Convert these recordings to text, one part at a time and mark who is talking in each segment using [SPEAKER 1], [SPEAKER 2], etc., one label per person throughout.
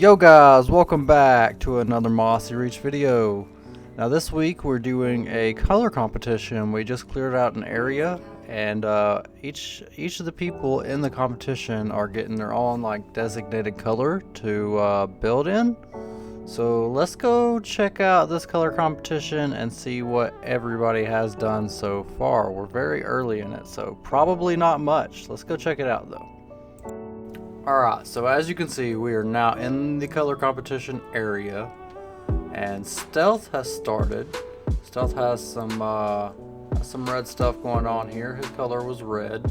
[SPEAKER 1] Yo guys, welcome back to another Mossy Reach video. Now this week we're doing a color competition. We just cleared out an area and each of the people in the competition are getting their own like designated color to build in. So let's go check out this color competition and see what everybody has done so far. We're very early in it, so probably not much. Let's go check it out though. Alright, so as you can see, we are now in the color competition area, and Stealth has started. Stealth has some red stuff going on here. His color was red.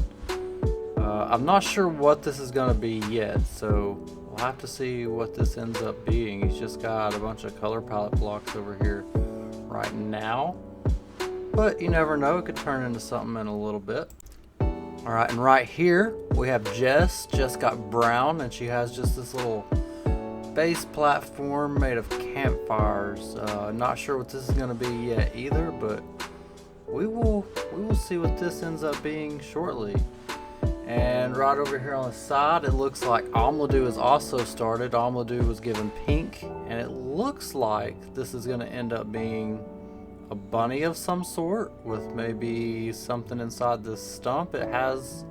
[SPEAKER 1] I'm not sure what this is going to be yet, so we'll have to see what this ends up being. He's just got a bunch of color palette blocks over here right now, but you never know, it could turn into something in a little bit. Alright, and right here we have Jess. Jess got brown, and she has just this little base platform made of campfires. Not sure what this is going to be yet either, but we will see what this ends up being shortly. And right over here on the side, it looks like OmLedu has also started. OmLedu was given pink, and it looks like this is going to end up being a bunny of some sort with maybe something inside this stump. It has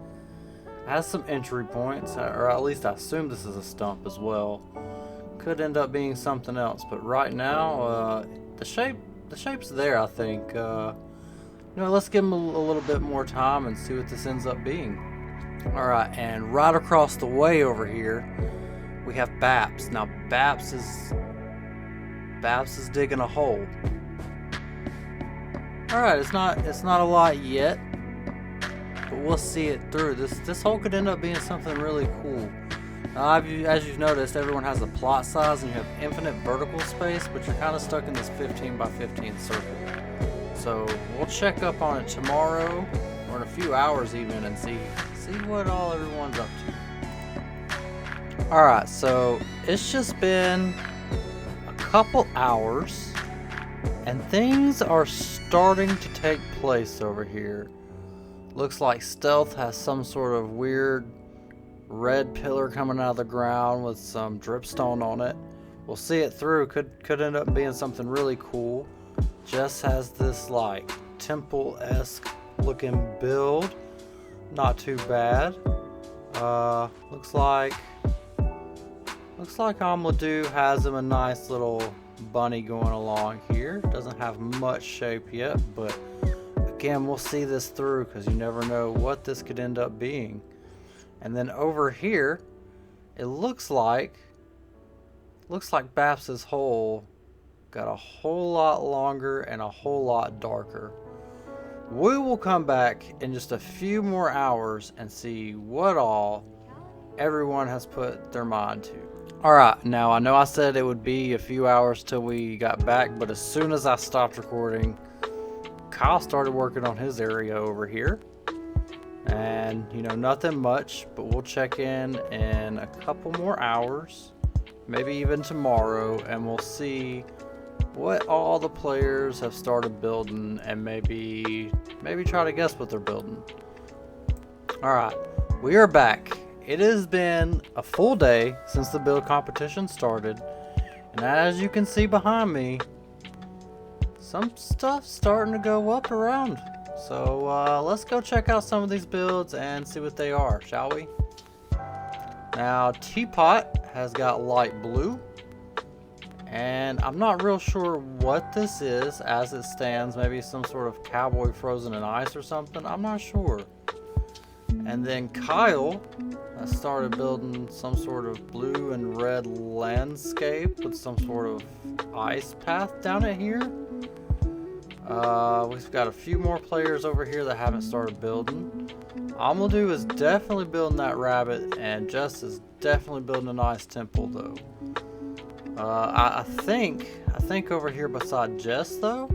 [SPEAKER 1] some entry points, or at least I assume this is a stump as well. Could end up being something else, but right now the shape's there. I think let's give him a little bit more time and see what this ends up being. Alright, and right across the way over here we have Baps. Now Baps is digging a hole. Alright, it's not a lot yet, but we'll see it through. This hole could end up being something really cool. Now, as you've noticed, everyone has a plot size and you have infinite vertical space, but you're kind of stuck in this 15 by 15 circle. So we'll check up on it tomorrow, or in a few hours even, and see what all everyone's up to. Alright, so it's just been a couple hours, and things are starting to take place over here. Looks like Stealth has some sort of weird red pillar coming out of the ground with some dripstone on it. We'll see it through. Could end up being something really cool. Jess has this like temple-esque looking build. Not too bad. Looks like OmLedu has him a nice little bunny going along here. Doesn't have much shape yet, but again, we'll see this through because you never know what this could end up being. And then over here, it looks like Baps's hole got a whole lot longer and a whole lot darker. We will come back in just a few more hours and see what all everyone has put their mind to. Alright, now I know I said it would be a few hours till we got back, but as soon as I stopped recording, Kyle started working on his area over here. And, nothing much, but we'll check in a couple more hours, maybe even tomorrow, and we'll see what all the players have started building, and maybe try to guess what they're building. Alright, we are back. It has been a full day since the build competition started, and as you can see behind me, some stuff's starting to go up around. So let's go check out some of these builds and see what they are, shall we? Now Teapot has got light blue, and I'm not real sure what this is as it stands. Maybe some sort of cowboy frozen in ice or something, I'm not sure. And then Kyle has started building some sort of blue and red landscape with some sort of ice path down it here. We've got a few more players over here that haven't started building. OmLedu is definitely building that rabbit, and Jess is definitely building a nice temple though. I think over here beside Jess though,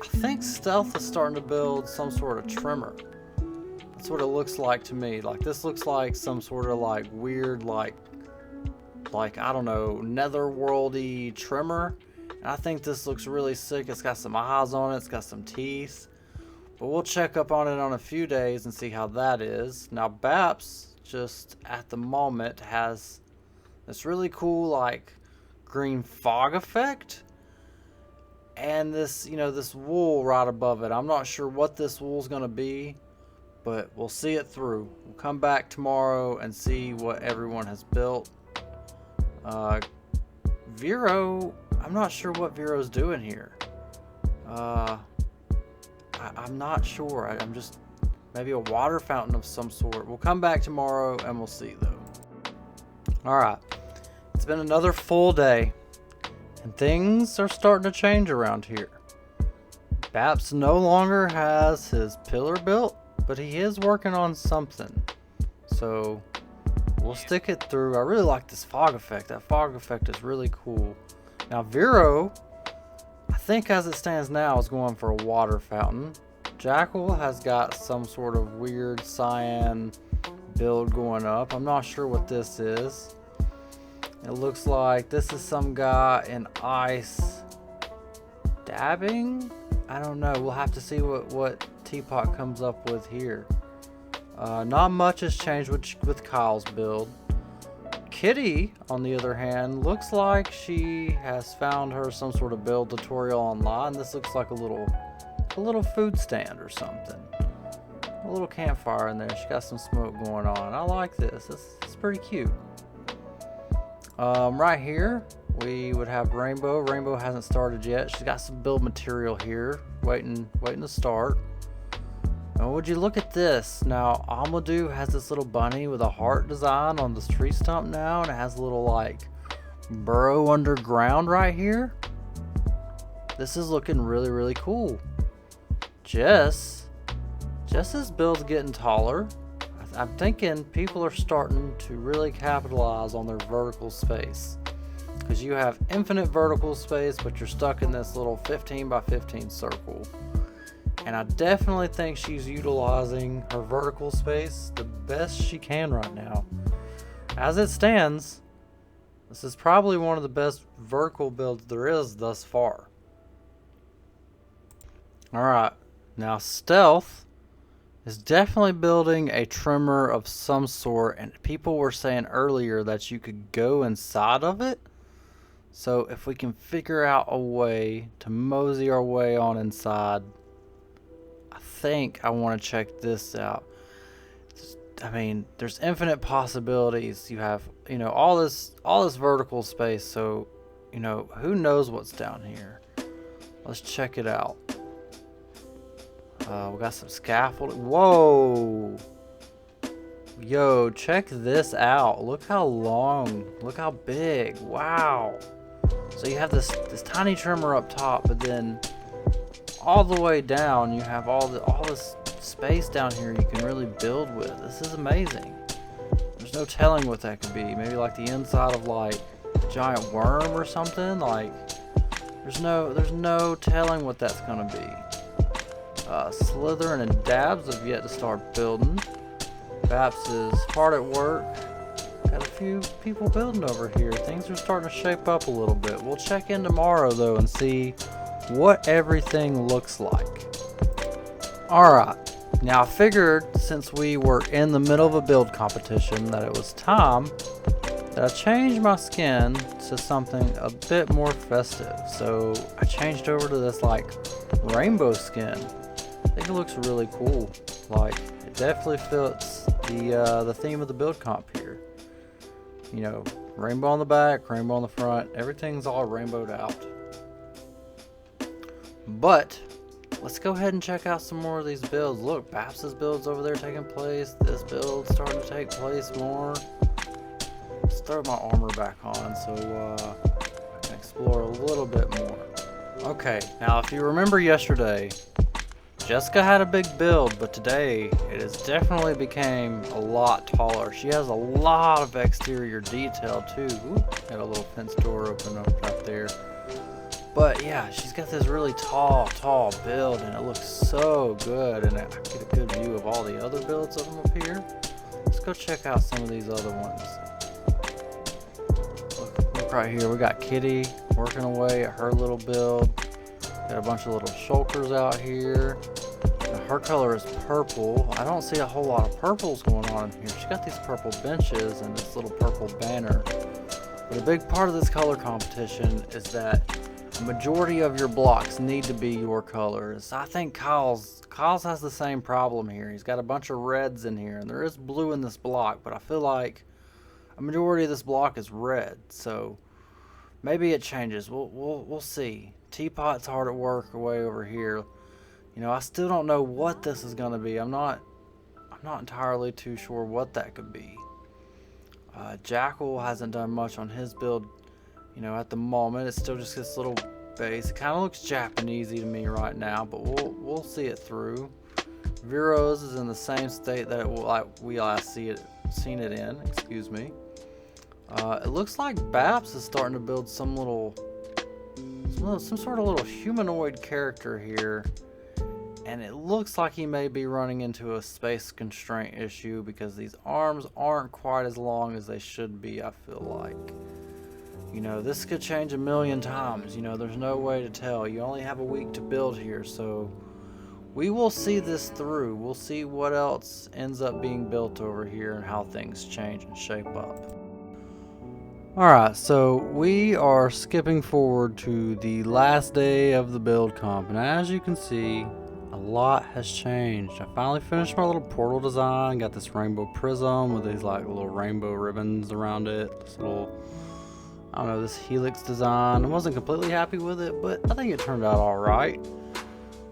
[SPEAKER 1] I think Stealth is starting to build some sort of trimmer. That's what it looks like to me. Like this looks like some sort of like weird like I don't know, netherworldy trimmer. And I think this looks really sick. It's got some eyes on it, it's got some teeth. But we'll check up on it on a few days and see how that is. Now Baps just at the moment has this really cool like green fog effect, and this, you know, this wool right above it. I'm not sure what this wool's gonna be, but we'll see it through. We'll come back tomorrow and see what everyone has built. Vero, I'm not sure what Vero's doing here. I'm not sure. I'm just, maybe a water fountain of some sort. We'll come back tomorrow and we'll see though. Alright, it's been another full day, and things are starting to change around here. Baps no longer has his pillar built, but he is working on something. So we'll stick it through. I really like this fog effect. That fog effect is really cool. Now Vero, I think as it stands now, is going for a water fountain. Jackal has got some sort of weird cyan build going up. I'm not sure what this is. It looks like this is some guy in ice dabbing. I don't know. We'll have to see what Teapot comes up with here. Not much has changed with Kyle's build. Kitty, on the other hand, looks like she has found her some sort of build tutorial online. This looks like a little food stand or something. A little campfire in there. She got some smoke going on. I like this. It's pretty cute. Right here we would have Rainbow. Rainbow hasn't started yet. She's got some build material here, waiting to start. And would you look at this? Now OmLedu has this little bunny with a heart design on this tree stump now, and it has a little like burrow underground right here. This is looking really cool. Jess's build's getting taller. I'm thinking people are starting to really capitalize on their vertical space, because you have infinite vertical space, but you're stuck in this little 15 by 15 circle. And I definitely think she's utilizing her vertical space the best she can right now. As it stands, this is probably one of the best vertical builds there is thus far. Alright, now Stealth is definitely building a trimmer of some sort, and people were saying earlier that you could go inside of it. So if we can figure out a way to mosey our way on inside, I think I want to check this out. I mean, there's infinite possibilities. You have, you know, all this vertical space, so, you know, who knows what's down here. Let's check it out. We got some scaffolding. Whoa! Yo, check this out. Look how long. Look how big. Wow. So you have this tiny trimmer up top, but then all the way down you have all this space down here you can really build with. This is amazing. There's no telling what that could be. Maybe like the inside of like a giant worm or something. Like there's no telling what that's gonna be. Slytherin and Dabs have yet to start building. Baps is hard at work. Got a few people building over here. Things are starting to shape up a little bit. We'll check in tomorrow though and see what everything looks like. Alright, now I figured since we were in the middle of a build competition that it was time that I changed my skin to something a bit more festive. So I changed over to this like rainbow skin. I think it looks really cool. Like it definitely fits the theme of the build comp here. You know, rainbow on the back, rainbow on the front, everything's all rainbowed out. But let's go ahead and check out some more of these builds. Look, Baps' build's over there taking place. This build's starting to take place more. Let's throw my armor back on so I can explore a little bit more. Okay, now if you remember yesterday, Jessica had a big build, but today it has definitely became a lot taller. She has a lot of exterior detail too. Ooh, got a little fence door open up right there. But yeah, she's got this really tall build, and it looks so good, and I get a good view of all the other builds of them up here. Let's go check out some of these other ones. Look right here, we got Kitty working away at her little build. Got a bunch of little shulkers out here. Her color is purple. I don't see a whole lot of purples going on in here. She's got these purple benches and this little purple banner. But a big part of this color competition is that a majority of your blocks need to be your colors. I think Kyle's has the same problem here. He's got a bunch of reds in here, and there is blue in this block, but I feel like a majority of this block is red, so maybe it changes. We'll see. Teapot's hard at work way over here. You know, I still don't know what this is going to be. I'm not entirely too sure what that could be. Jackal hasn't done much on his build, you know, at the moment. It's still just this little base. It kind of looks Japanesey to me right now, but we'll see it through. Vero's is in the same state that we last seen it in. Excuse me. It looks like Baps is starting to build some sort of little humanoid character here. And it looks like he may be running into a space constraint issue because these arms aren't quite as long as they should be, I feel like. You know, this could change a million times. You know, there's no way to tell. You only have a week to build here, so we will see this through. We'll see what else ends up being built over here and how things change and shape up. Alright, so we are skipping forward to the last day of the build comp, and as you can see, a lot has changed. I finally finished my little portal design. Got this rainbow prism with these like little rainbow ribbons around it. This little, I don't know, this helix design. I wasn't completely happy with it, but I think it turned out all right.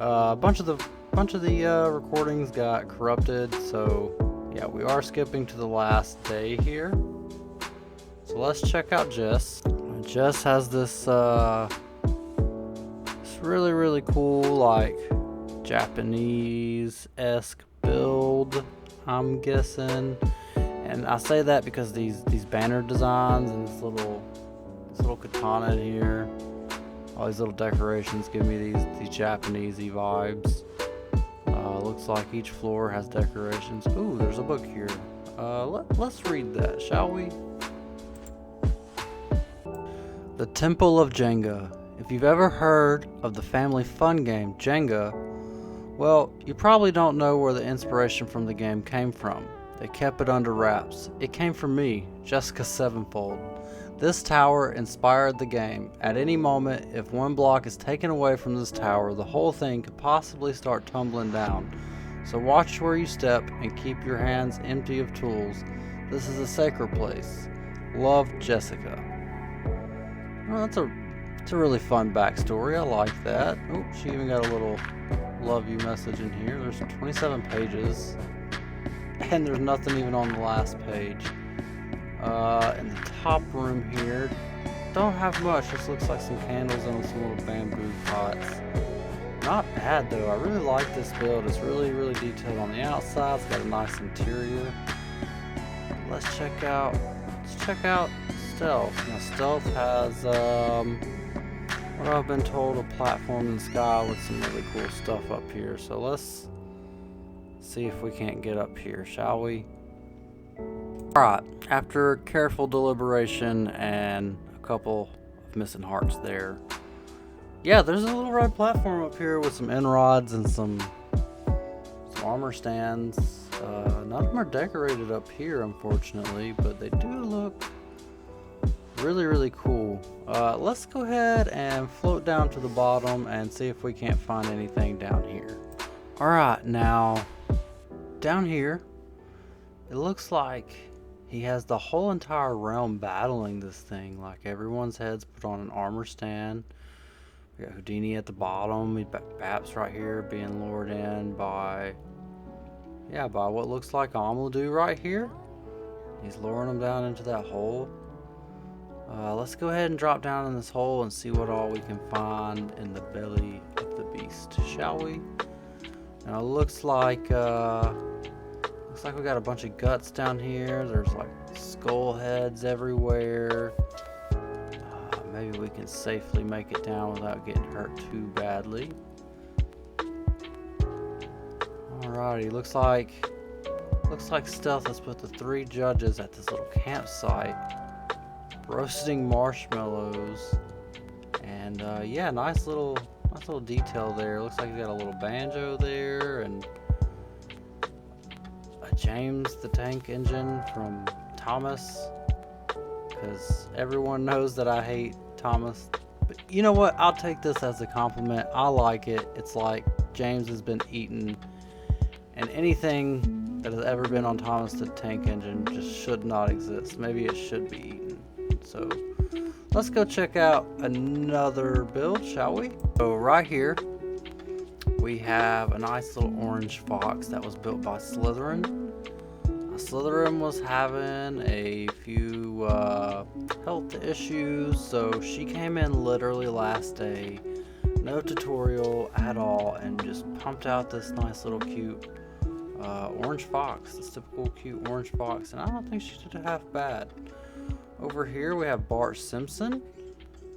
[SPEAKER 1] A bunch of the recordings got corrupted, so yeah, we are skipping to the last day here. So let's check out Jess. Jess has this really cool like Japanese-esque build, I'm guessing. And I say that because these banner designs and this little katana here, all these little decorations give me these Japanesey vibes. Looks like each floor has decorations. Ooh, there's a book here. Let's read that, shall we? The Temple of Jenga. If you've ever heard of the family fun game Jenga, well, you probably don't know where the inspiration from the game came from. They kept it under wraps. It came from me, Jessica Sevenfold. This tower inspired the game. At any moment, if one block is taken away from this tower, the whole thing could possibly start tumbling down. So watch where you step and keep your hands empty of tools. This is a sacred place. Love, Jessica. Well, it's a really fun backstory. I like that. Oh, she even got a little love you message in here. There's 27 pages, and there's nothing even on the last page. In the top room here, don't have much. Just looks like some candles and some little bamboo pots. Not bad though. I really like this build. It's really detailed on the outside. It's got a nice interior. Let's check out Stealth. Now Stealth has what I've been told, a platform in the sky with some really cool stuff up here. So let's see if we can't get up here, shall we? Alright, after careful deliberation and a couple of missing hearts there. Yeah, there's a little red platform up here with some end rods and some armor stands. None of them are decorated up here, unfortunately, but they do look really cool. Let's go ahead and float down to the bottom and see if we can't find anything down here. Alright, now down here it looks like he has the whole entire realm battling this thing. Like everyone's heads put on an armor stand. We got Houdini at the bottom. We got Baps right here being lured in by what looks like OmLedu right here. He's luring them down into that hole. Let's go ahead and drop down in this hole and see what all we can find in the belly of the beast, shall we? Now it looks like we got a bunch of guts down here. There's like skull heads everywhere. Maybe we can safely make it down without getting hurt too badly. Alrighty, looks like Stealth has put the 3 judges at this little campsite roasting marshmallows, and yeah, nice little detail there. Looks like you got a little banjo there and a James the Tank engine from Thomas. because everyone knows that I hate Thomas. But you know what? I'll take this as a compliment. I like it. It's like James has been eaten, and anything that has ever been on Thomas the Tank Engine just should not exist. Maybe it should be eaten. So let's go check out another build, shall we? So right here we have a nice little orange fox that was built by Slytherin. Slytherin was having a few health issues, so she came in literally last day, no tutorial at all, and just pumped out this nice little cute orange fox, this typical cute orange fox, and I don't think she did half bad. Over here we have Bart Simpson,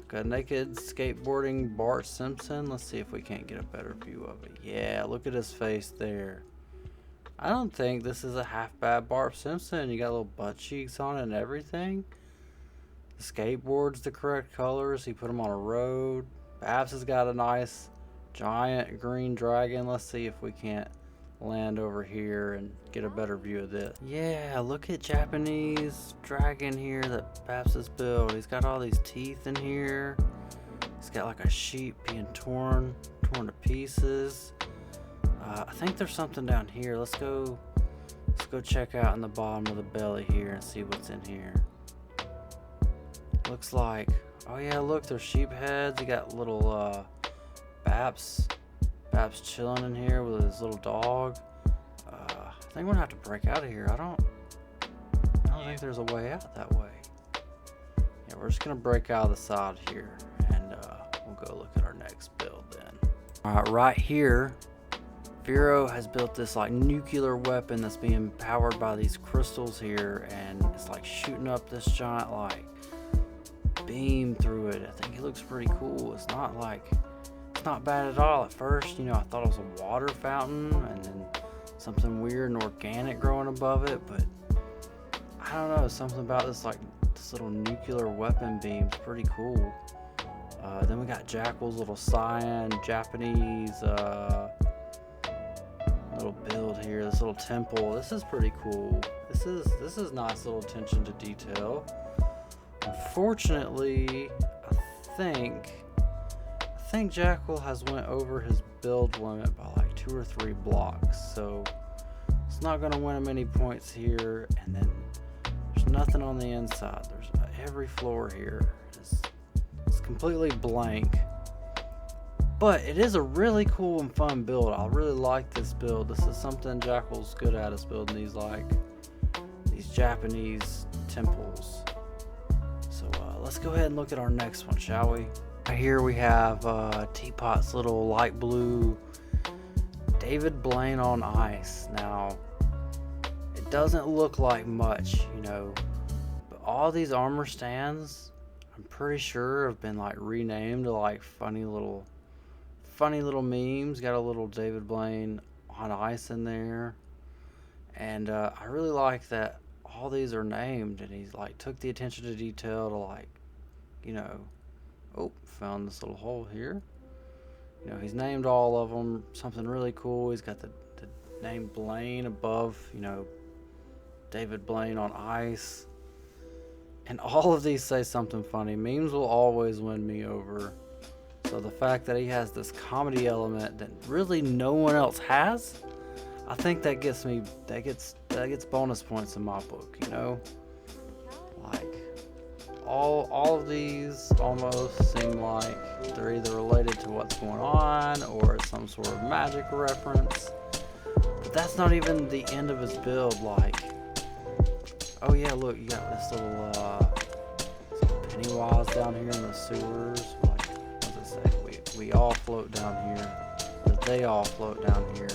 [SPEAKER 1] got a naked skateboarding Bart Simpson. Let's see if we can't get a better view of it. Yeah, look at his face there. I don't think this is a half bad Bart Simpson. You got little butt cheeks on it and everything. The skateboard's the correct colors. He put them on a road. Baps has got a nice giant green dragon. Let's see if we can't land over here and get a better view of this. Yeah, look at Japanese dragon here that Baps has built. He's got all these teeth in here. He's got like a sheep being torn to pieces. I think there's something down here. Let's go check out in the bottom of the belly here and see what's in here. Looks like, oh yeah, look, there's sheep heads. You got little Baps chilling in here with his little dog. I think we're gonna have to break out of here. I don't think there's a way out that way. Yeah, we're just gonna break out of the side here, and we'll go look at our next build then. All right, right here, Vero has built this like nuclear weapon that's being powered by these crystals here, and it's like shooting up this giant like beam through it. I think it looks pretty cool. It's not bad at all. At first, you know, I thought it was a water fountain and then something weird and organic growing above it, but I don't know, something about this like this little nuclear weapon beam's pretty cool. Then we got Jackal's little cyan Japanese little build here, this little temple. This is pretty cool. This is nice little attention to detail. Unfortunately, I think Jackal has went over his build limit by like 2 or 3 blocks, so it's not going to win him any points here. And then there's nothing on the inside. There's every floor here is completely blank. But it is a really cool and fun build. I really like this build. This is something Jackal's good at, is building these Japanese temples. So let's go ahead and look at our next one, shall we? Right here we have Teapot's little light blue David Blaine on ice. Now, it doesn't look like much, you know, but all these armor stands, I'm pretty sure have been like renamed to like funny little memes. Got a little David Blaine on ice in there, and I really like that all these are named, and he's like took the attention to detail to like, you know, oh, found this little hole here. You know, he's named all of them something really cool. He's got the name Blaine above, you know, David Blaine on ice, and all of these say something funny. Memes will always win me over. So the fact that he has this comedy element that really no one else has, I think that gets bonus points in my book, you know? Like all of these almost seem like they're either related to what's going on or it's some sort of magic reference. But that's not even the end of his build. Like, oh yeah, look, you got this little Pennywise down here in the sewers. We all float down here, or they all float down here.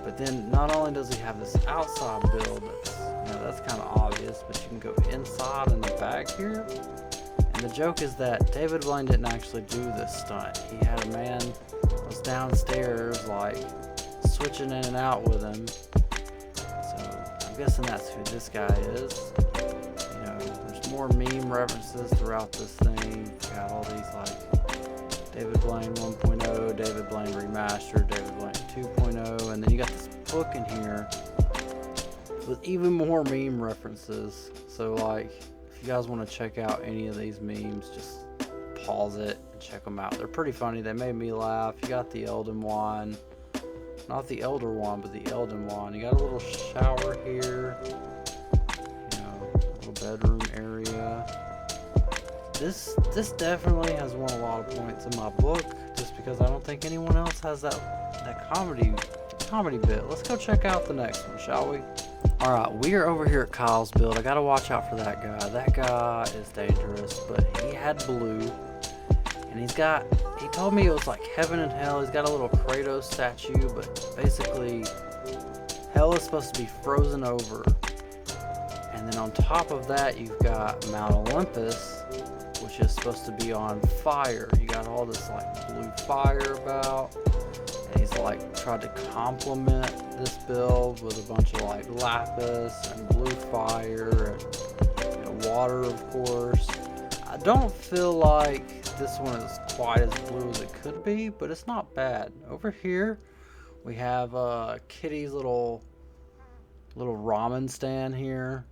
[SPEAKER 1] But then not only does he have this outside build that's kind of obvious, but you can go inside in the back here. And the joke is that David Blaine didn't actually do this stunt. He had a man that was downstairs like switching in and out with him. So I'm guessing that's who this guy is. You know, there's more meme references throughout this thing. You got all these like David Blaine 1.0, David Blaine Remastered, David Blaine 2.0, and then you got this book in here with even more meme references. So like, if you guys want to check out any of these memes, just pause it and check them out. They're pretty funny. They made me laugh. You got the Elden one, not the Elder one, but the Elden one. You got a little shower here, you know, little bedroom area. This definitely has won a lot of points in my book, just because I don't think anyone else has that comedy bit. Let's go check out the next one, shall we? Alright, we are over here at Kyle's build. I gotta watch out for that guy. That guy is dangerous, but he had blue. And he told me it was like heaven and hell. He's got a little Kratos statue, but basically hell is supposed to be frozen over. And then on top of that, you've got Mount Olympus, which is supposed to be on fire. You got all this like blue fire about. And he's like tried to complement this build with a bunch of like lapis and blue fire and water, of course. I don't feel like this one is quite as blue as it could be, but it's not bad. Over here we have Kitty's little ramen stand here.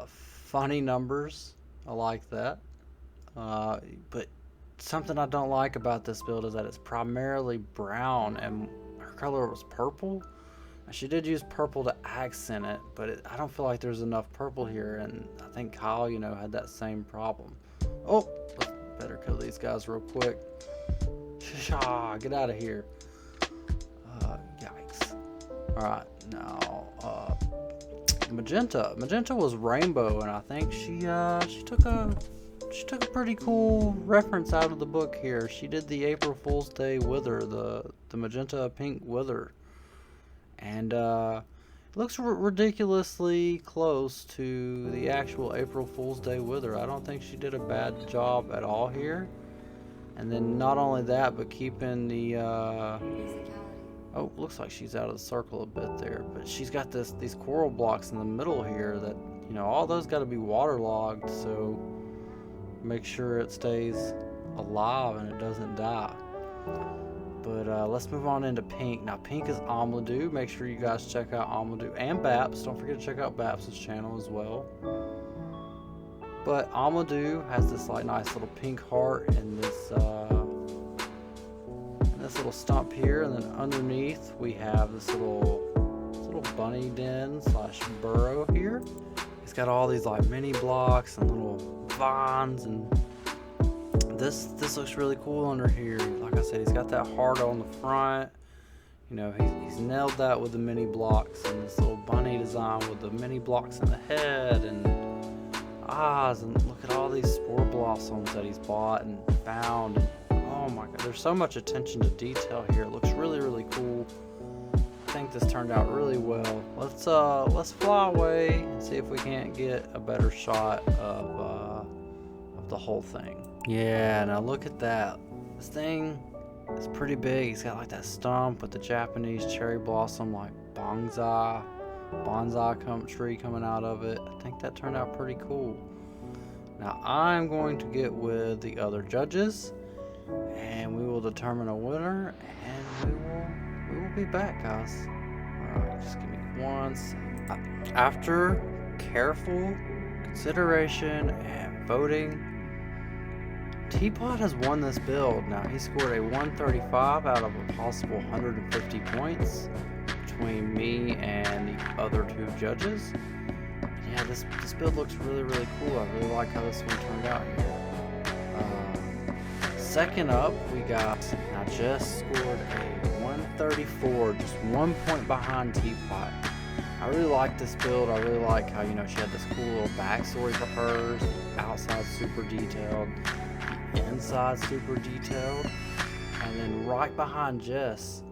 [SPEAKER 1] Funny numbers, I like that. But something I don't like about this build is that it's primarily brown and her color was purple. Now, she did use purple to accent it, but I don't feel like there's enough purple here, and I think Kyle, you know, had that same problem. Oh, better kill these guys real quick. Shasha, get out of here. Yikes. Alright, now, Magenta. Magenta was rainbow, and I think she took a pretty cool reference out of the book here. She did the April Fool's Day wither, the magenta pink wither, and it looks ridiculously close to the actual April Fool's Day wither. I don't think she did a bad job at all here. And then not only that, but keeping the oh, looks like she's out of the circle a bit there, but she's got these coral blocks in the middle here that, you know, all those got to be waterlogged, so make sure it stays alive and it doesn't die. But let's move on into pink. Now pink is OmLedu. Make sure you guys check out OmLedu and Baps. Don't forget to check out Baps' channel as well. But OmLedu has this like nice little pink heart and this little stump here, and then underneath we have this little bunny den slash burrow here. He's got all these like mini blocks and little vines, and this looks really cool under here. Like I said, he's got that heart on the front. You know, he's nailed that with the mini blocks, and this little bunny design with the mini blocks in the head and eyes, and look at all these spore blossoms that he's bought and found. And, oh my god, there's so much attention to detail here. It looks really, really cool. I think this turned out really well. Let's fly away and see if we can't get a better shot of the whole thing. Yeah, now look at that. This thing is pretty big. It's got like that stump with the Japanese cherry blossom, like bonsai tree coming out of it. I think that turned out pretty cool. Now I'm going to get with the other judges, and we will determine a winner, and we will be back, guys. Alright, just give me one second. After careful consideration and voting, Teapot has won this build. Now he scored a 135 out of a possible 150 points between me and the other two judges. Yeah, this build looks really, really cool. I really like how this one turned out here. Second up, we got, now Jess scored a 134, just 1 point behind Teapot. I really like this build. I really like how, you know, she had this cool little backstory for hers. Outside super detailed, the inside super detailed. And then right behind Jess,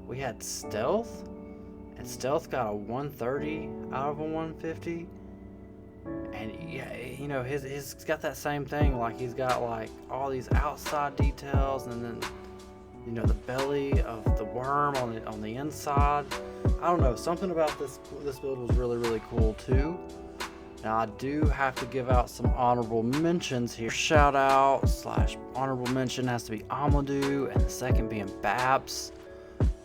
[SPEAKER 1] we had Stealth. And Stealth got a 130 out of a 150. And yeah, you know, he's got that same thing. Like, he's got like all these outside details, and then, you know, the belly of the worm on the inside. I don't know, something about this build was really, really cool too. Now I do have to give out some honorable mentions here. Shout out slash honorable mention has to be OmLedu, and the second being Baps.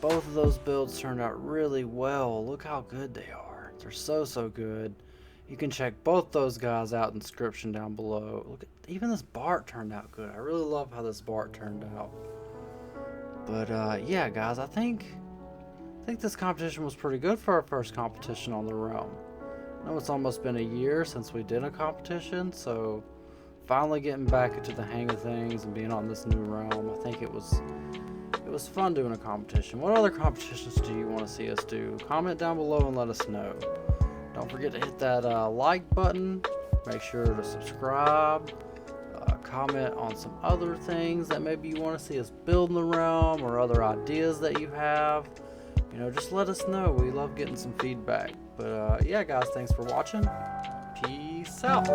[SPEAKER 1] Both of those builds turned out really well. Look how good they are. They're so good. You can check both those guys out in the description down below. Look at, even this Bart turned out good. I really love how this Bart turned out. But yeah, guys, I think this competition was pretty good for our first competition on the realm. I know it's almost been a year since we did a competition, so finally getting back into the hang of things and being on this new realm, I think it was fun doing a competition. What other competitions do you want to see us do? Comment down below and let us know. Don't forget to hit that like button. Make sure to subscribe. Comment on some other things that maybe you want to see us build in the realm, or other ideas that you have. You know, just let us know. We love getting some feedback. But yeah, guys, thanks for watching. Peace out.